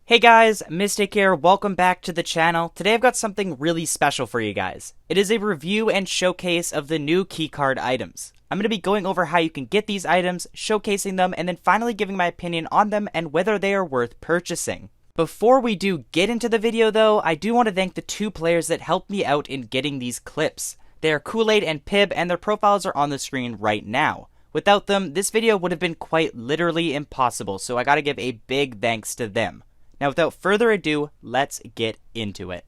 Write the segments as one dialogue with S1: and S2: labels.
S1: Hey guys, Mistik here, welcome back to the channel. Today I've got something really special for you guys. It is a review and showcase of the new keycard items. I'm going to be going over how you can get these items, showcasing them, and then finally giving my opinion on them and whether they are worth purchasing. Before we do get into the video though, I do want to thank the two players that helped me out in getting these clips. They are Koolaid and Pibb, and their profiles are on the screen right now. Without them, this video would have been quite literally impossible, so I gotta give a big thanks to them. Now without further ado, let's get into it.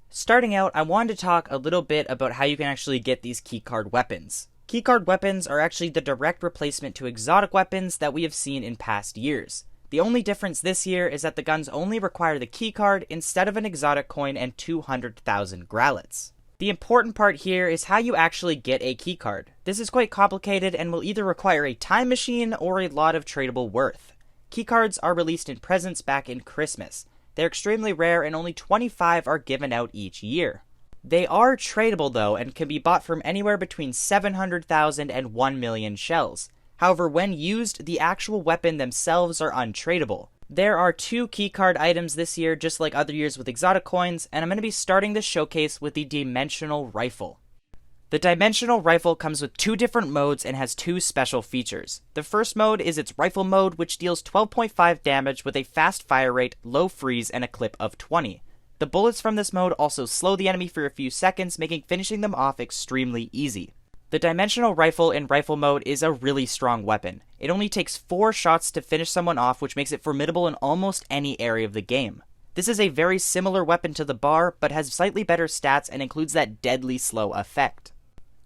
S1: Starting out, I wanted to talk a little bit about how you can actually get these keycard weapons. Keycard weapons are actually the direct replacement to exotic weapons that we have seen in past years. The only difference this year is that the guns only require the keycard instead of an exotic coin and 200,000 graalets. The important part here is how you actually get a keycard. This is quite complicated and will either require a time machine or a lot of tradable worth. Keycards are released in presents back in Christmas. They're extremely rare and only 25 are given out each year. They are tradable though and can be bought from anywhere between 700,000 and 1 million shells. However, when used, the actual weapon themselves are untradable. There are two keycard items this year, just like other years with exotic coins, and I'm going to be starting this showcase with the Dimensional Rifle. The Dimensional Rifle comes with two different modes and has two special features. The first mode is its rifle mode, which deals 12.5 damage with a fast fire rate, low freeze, and a clip of 20. The bullets from this mode also slow the enemy for a few seconds, making finishing them off extremely easy. The Dimensional Rifle in rifle mode is a really strong weapon. It only takes 4 shots to finish someone off, which makes it formidable in almost any area of the game. This is a very similar weapon to the bar, but has slightly better stats and includes that deadly slow effect.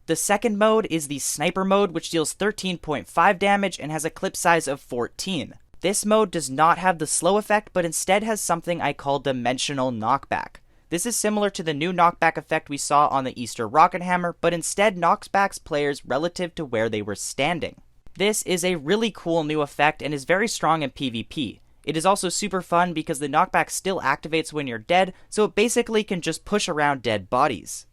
S1: The second mode is the Sniper mode, which deals 13.5 damage and has a clip size of 14. This mode does not have the slow effect, but instead has something I call Dimensional Knockback. This is similar to the new knockback effect we saw on the Easter Rocket Hammer, but instead knocks back players relative to where they were standing. This is a really cool new effect and is very strong in PvP. It is also super fun because the knockback still activates when you're dead, so it basically can just push around dead bodies.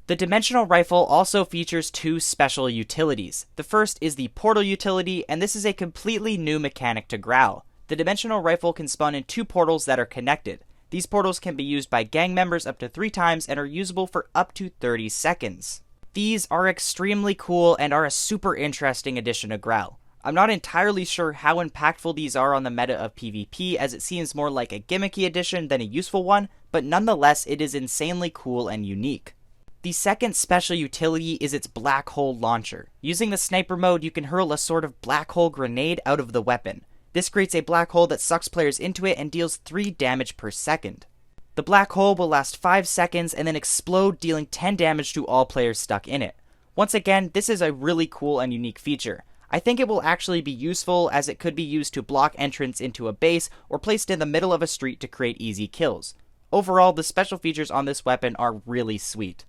S1: The Dimensional Rifle also features two special utilities. The first is the Portal utility, and this is a completely new mechanic to Graal. The Dimensional Rifle can spawn in 2 portals that are connected. These portals can be used by gang members up to 3 times and are usable for up to 30 seconds. These are extremely cool and are a super interesting addition to Graal. I'm not entirely sure how impactful these are on the meta of PvP, as it seems more like a gimmicky addition than a useful one, but nonetheless it is insanely cool and unique. The second special utility is its Black Hole Launcher. Using the Sniper mode, you can hurl a sort of black hole grenade out of the weapon. This creates a black hole that sucks players into it and deals 3 damage per second. The black hole will last 5 seconds and then explode, dealing 10 damage to all players stuck in it. Once again, this is a really cool and unique feature. I think it will actually be useful, as it could be used to block entrance into a base or placed in the middle of a street to create easy kills. Overall, the special features on this weapon are really sweet.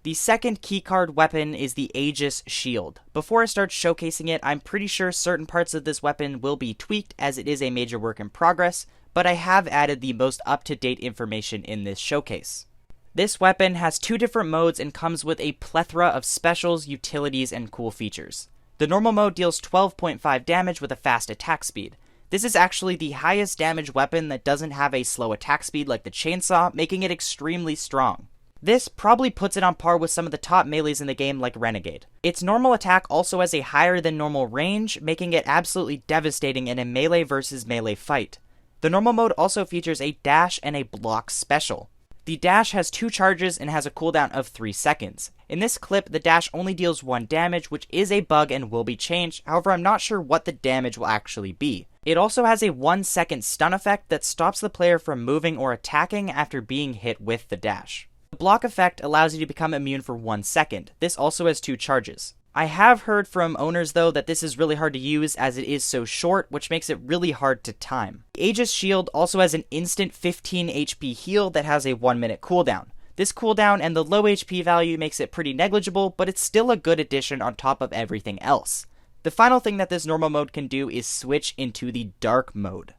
S1: The second keycard weapon is the Aegis shield. Before I start showcasing it, I'm pretty sure certain parts of this weapon will be tweaked, as it is a major work in progress, but I have added the most up-to-date information in this showcase. This weapon has 2 different modes and comes with a plethora of specials, utilities, and cool features. The normal mode deals 12.5 damage with a fast attack speed. This is actually the highest damage weapon that doesn't have a slow attack speed like the chainsaw, making it extremely strong. This probably puts it on par with some of the top melees in the game like Renegade. Its normal attack also has a higher than normal range, making it absolutely devastating in a melee versus melee fight. The normal mode also features a dash and a block special. The dash has 2 charges and has a cooldown of 3 seconds. In this clip, the dash only deals 1 damage, which is a bug and will be changed, however I'm not sure what the damage will actually be. It also has a 1-second stun effect that stops the player from moving or attacking after being hit with the dash. The block effect allows you to become immune for 1 second. This also has 2 charges. I have heard from owners though that this is really hard to use as it is so short, which makes it really hard to time. The Aegis shield also has an instant 15 HP heal that has a 1-minute cooldown. This cooldown and the low HP value makes it pretty negligible, but it's still a good addition on top of everything else. The final thing that this normal mode can do is switch into the dark mode.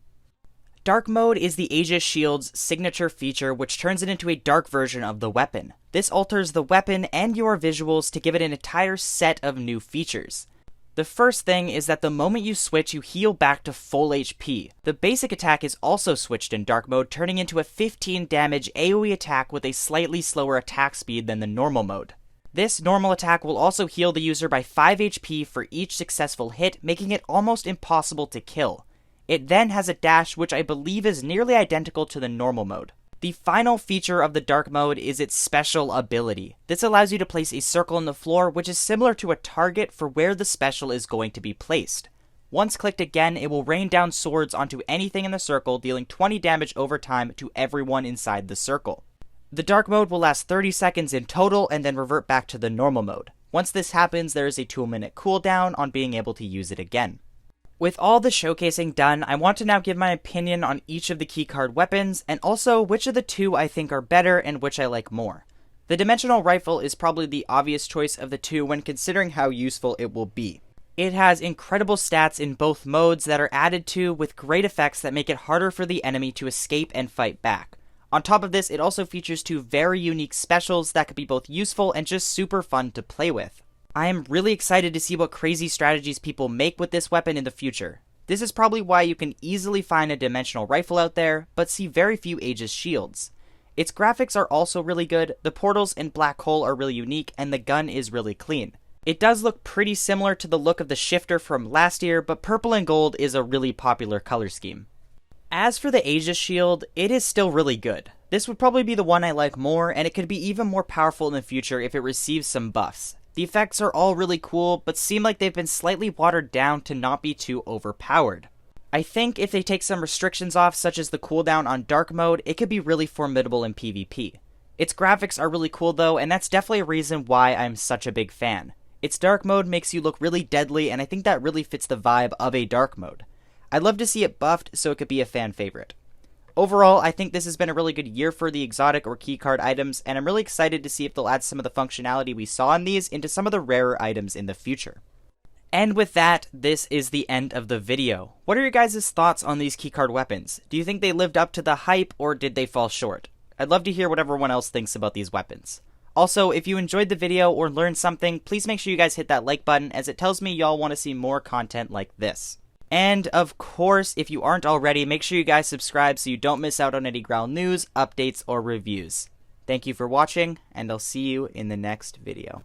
S1: Dark mode is the Aegis shield's signature feature, which turns it into a dark version of the weapon. This alters the weapon and your visuals to give it an entire set of new features. The first thing is that the moment you switch, you heal back to full HP. The basic attack is also switched in dark mode, turning into a 15 damage AoE attack with a slightly slower attack speed than the normal mode. This normal attack will also heal the user by 5 HP for each successful hit, making it almost impossible to kill. It then has a dash which I believe is nearly identical to the normal mode. The final feature of the dark mode is its special ability. This allows you to place a circle on the floor, which is similar to a target for where the special is going to be placed. Once clicked again, it will rain down swords onto anything in the circle, dealing 20 damage over time to everyone inside the circle. The dark mode will last 30 seconds in total and then revert back to the normal mode. Once this happens, there is a 2-minute cooldown on being able to use it again. With all the showcasing done, I want to now give my opinion on each of the keycard weapons, and also which of the two I think are better and which I like more. The dimensional rifle is probably the obvious choice of the two when considering how useful it will be. It has incredible stats in both modes that are added to with great effects that make it harder for the enemy to escape and fight back. On top of this, it also features 2 very unique specials that could be both useful and just super fun to play with. I am really excited to see what crazy strategies people make with this weapon in the future. This is probably why you can easily find a dimensional rifle out there, but see very few Aegis shields. Its graphics are also really good, the portals and black hole are really unique, and the gun is really clean. It does look pretty similar to the look of the shifter from last year, but purple and gold is a really popular color scheme. As for the Aegis shield, it is still really good. This would probably be the one I like more, and it could be even more powerful in the future if it receives some buffs. The effects are all really cool, but seem like they've been slightly watered down to not be too overpowered. I think if they take some restrictions off, such as the cooldown on dark mode, it could be really formidable in PvP. Its graphics are really cool though, and that's definitely a reason why I'm such a big fan. Its dark mode makes you look really deadly, and I think that really fits the vibe of a dark mode. I'd love to see it buffed so it could be a fan favorite. Overall, I think this has been a really good year for the exotic or keycard items, and I'm really excited to see if they'll add some of the functionality we saw in these into some of the rarer items in the future. And with that, this is the end of the video. What are your guys' thoughts on these keycard weapons? Do you think they lived up to the hype, or did they fall short? I'd love to hear what everyone else thinks about these weapons. Also, if you enjoyed the video or learned something, please make sure you guys hit that like button, as it tells me y'all want to see more content like this. And of course, if you aren't already, make sure you guys subscribe so you don't miss out on any Graal news, updates, or reviews. Thank you for watching, and I'll see you in the next video.